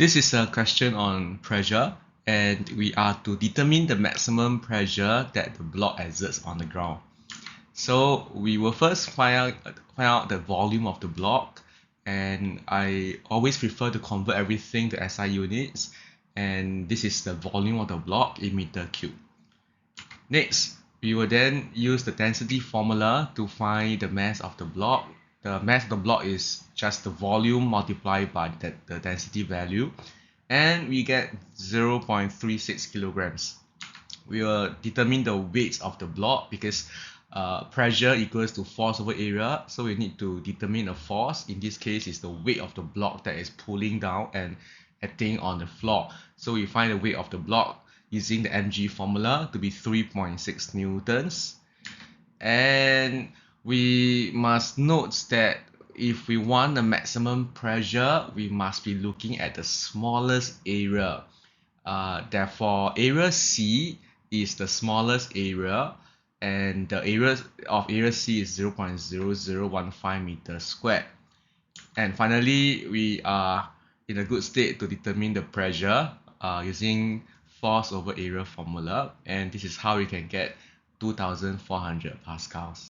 This is a question on pressure, and we are to determine the maximum pressure that the block exerts on the ground. So we will first find out the volume of the block, and I always prefer to convert everything to SI units, and this is the volume of the block in meter cube. Next, we will then use the density formula to find the mass of the block. The mass of the block is just the volume multiplied by the density value, and we get 0.36 kilograms. We will determine the weight of the block because pressure equals to force over area, so we need to determine a force. In this case, is the weight of the block that is pulling down and acting on the floor. So we find the weight of the block using the mg formula to be 3.6 newtons. And we must note that if we want the maximum pressure, we must be looking at the smallest area. Therefore, area C is the smallest area, and the area of area C is 0.0015 meters squared. And finally, we are in a good state to determine the pressure using force over area formula, and this is how we can get 2400 pascals.